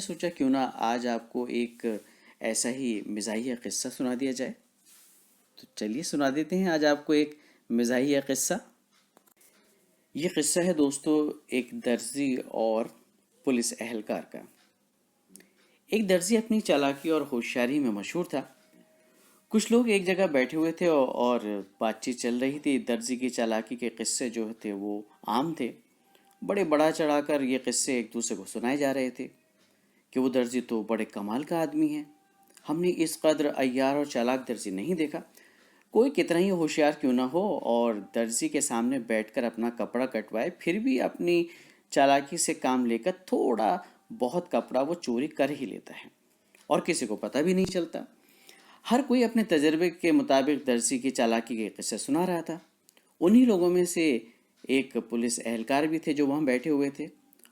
سوچا کیوں نہ آج آپ کو ایک ایسا ہی مزاحیہ قصہ سنا دیا جائے. تو چلیے سنا دیتے ہیں آج آپ کو ایک مزاحیہ قصہ. یہ قصہ ہے دوستو ایک درزی اور پولیس اہلکار کا. ایک درزی اپنی چالاکی اور ہوشیاری میں مشہور تھا. کچھ لوگ ایک جگہ بیٹھے ہوئے تھے اور بات چیت چل رہی تھی. درزی کی چالاکی کے قصے جو تھے وہ عام تھے. بڑے بڑا چڑھا کر یہ قصے ایک دوسرے کو سنائے جا رہے تھے کہ وہ درزی تو بڑے کمال کا آدمی ہے. ہم نے اس قدر عیار اور چالاک درزی نہیں دیکھا. کوئی کتنا ہی ہوشیار کیوں نہ ہو اور درزی کے سامنے بیٹھ کر اپنا کپڑا کٹوائے پھر بھی اپنی چالاکی سے کام لے کر تھوڑا بہت کپڑا وہ چوری کر ہی لیتا ہے اور کسی کو پتہ بھی نہیں چلتا. ہر کوئی اپنے تجربے کے مطابق درزی کی چالاکی کے قصے سنا رہا تھا. انہی لوگوں میں سے ایک پولیس اہلکار بھی تھے جو وہاں بیٹھے ہوئے تھے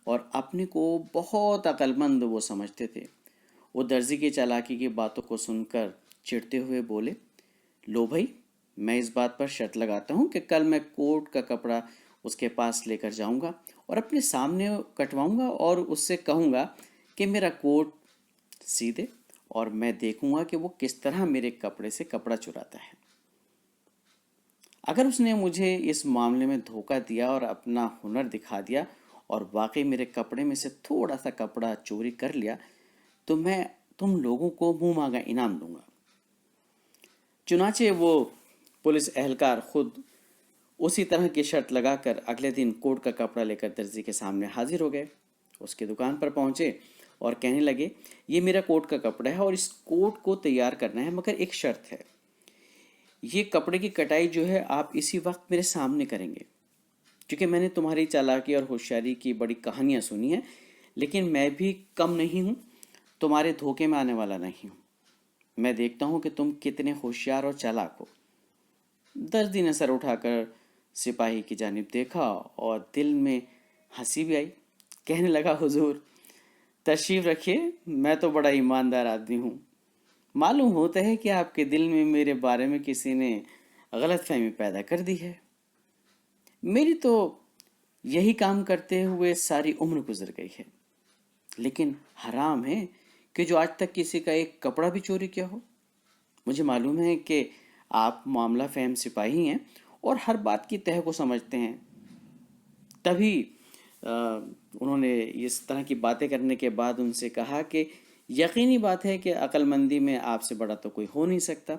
اور اپنے کو بہت عقل مند وہ سمجھتے تھے. وہ درزی کی چالاکی کی باتوں کو سن کر چڑھتے ہوئے بولے، لو بھائی، میں اس بات پر شرط لگاتا ہوں کہ کل میں کوٹ کا کپڑا اس کے پاس لے کر جاؤں گا اور اپنے سامنے کٹواؤں گا اور اس سے کہوں گا کہ میرا کوٹ سی دے اور میں دیکھوں گا کہ وہ کس طرح میرے کپڑے سے کپڑا چراتا ہے. اگر اس نے مجھے اس معاملے میں دھوکہ دیا اور اپنا ہنر دکھا دیا اور واقعی میرے کپڑے میں سے تھوڑا سا کپڑا چوری کر لیا تو میں تم لوگوں کو منہ مانگا انعام دوں گا. چنانچہ وہ پولیس اہلکار خود اسی طرح کی شرط لگا کر اگلے دن کوٹ کا کپڑا لے کر درزی کے سامنے حاضر ہو گئے. اس کی دکان پر پہنچے اور کہنے لگے، یہ میرا کوٹ کا کپڑا ہے اور اس کوٹ کو تیار کرنا ہے، مگر ایک شرط ہے. یہ کپڑے کی کٹائی جو ہے آپ اسی وقت میرے سامنے کریں گے، کیونکہ میں نے تمہاری چالاکی اور ہوشیاری کی بڑی کہانیاں سنی ہیں، لیکن میں بھی کم نہیں ہوں، تمہارے دھوکے میں آنے والا نہیں ہوں. میں دیکھتا ہوں کہ تم کتنے ہوشیار اور چالاک ہو. درزی نے سر اٹھا کر سپاہی کی جانب دیکھا اور دل میں ہنسی بھی آئی. کہنے لگا، حضور تشریف رکھیے، میں تو بڑا ایماندار آدمی ہوں. معلوم ہوتا ہے کہ آپ کے دل میں میرے بارے میں کسی نے غلط فہمی پیدا کر دی ہے. میری تو یہی کام کرتے ہوئے ساری عمر گزر گئی ہے، لیکن حرام ہے کہ جو آج تک کسی کا ایک کپڑا بھی چوری کیا ہو. مجھے معلوم ہے کہ آپ معاملہ فہم سپاہی ہیں اور ہر بات کی تہ کو سمجھتے ہیں. تبھی انہوں نے اس طرح کی باتیں کرنے کے بعد ان سے کہا کہ یقینی بات ہے کہ عقل مندی میں آپ سے بڑا تو کوئی ہو نہیں سکتا.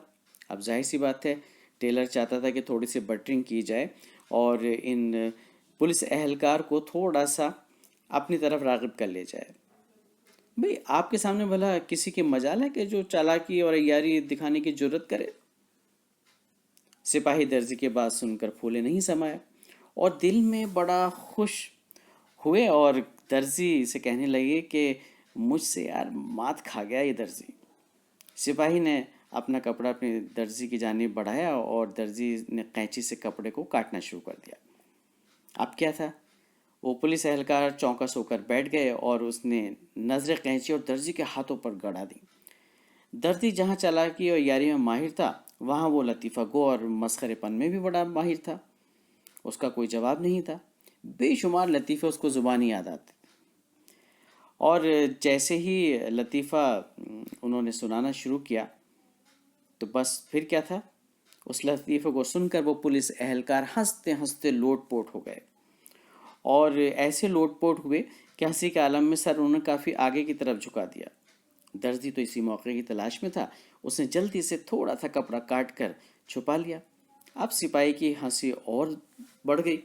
اب ظاہر سی بات ہے ٹیلر چاہتا تھا کہ تھوڑی سی بٹرنگ کی جائے اور ان پولیس اہلکار کو تھوڑا سا اپنی طرف راغب کر لے جائے. بھئی آپ کے سامنے بھلا کسی کی مجال ہے کہ جو چالاکی اور عیاری دکھانے کی جرت کرے؟ سپاہی درزی کی بات سن کر پھولے نہیں سمایا اور دل میں بڑا خوش ہوئے اور درزی سے کہنے لگے کہ مجھ سے یار مات کھا گیا یہ درزی. سپاہی نے اپنا کپڑا اپنے درزی کی جانب بڑھایا اور درزی نے قینچی سے کپڑے کو کاٹنا شروع کر دیا. اب کیا تھا، وہ پولیس اہلکار چونکس ہو کر بیٹھ گئے اور اس نے نظر قینچی اور درزی کے ہاتھوں پر گڑا دی. درزی جہاں چالاکی اور یاری میں ماہر تھا وہاں وہ لطیفہ گو اور مسخرے پن میں بھی بڑا ماہر تھا. اس کا کوئی جواب نہیں تھا. بے شمار لطیفے اس کو زبانی یاد آتے اور جیسے ہی لطیفہ انہوں نے سنانا شروع کیا تو بس پھر کیا تھا، اس لطیفے کو سن کر وہ پولیس اہلکار ہنستے ہنستے لوٹ پوٹ ہو گئے اور ایسے لوٹ پوٹ ہوئے کہ ہنسی کے عالم میں سر انہوں نے کافی آگے کی طرف جھکا دیا. درزی تو اسی موقع کی تلاش میں تھا. اس نے جلدی سے تھوڑا سا کپڑا کاٹ کر چھپا لیا. اب سپاہی کی ہنسی اور بڑھ گئی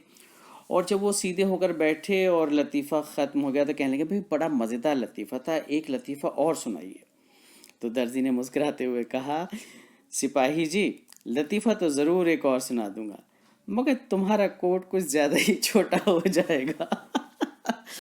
اور جب وہ سیدھے ہو کر بیٹھے اور لطیفہ ختم ہو گیا تو کہنے لگے، بھئی بڑا مزیدار لطیفہ تھا، ایک لطیفہ اور سنائیے. تو درزی نے مسکراتے ہوئے کہا، سپاہی جی لطیفہ تو ضرور ایک اور سنا دوں گا، مگر تمہارا کوٹ کچھ زیادہ ہی چھوٹا ہو جائے گا.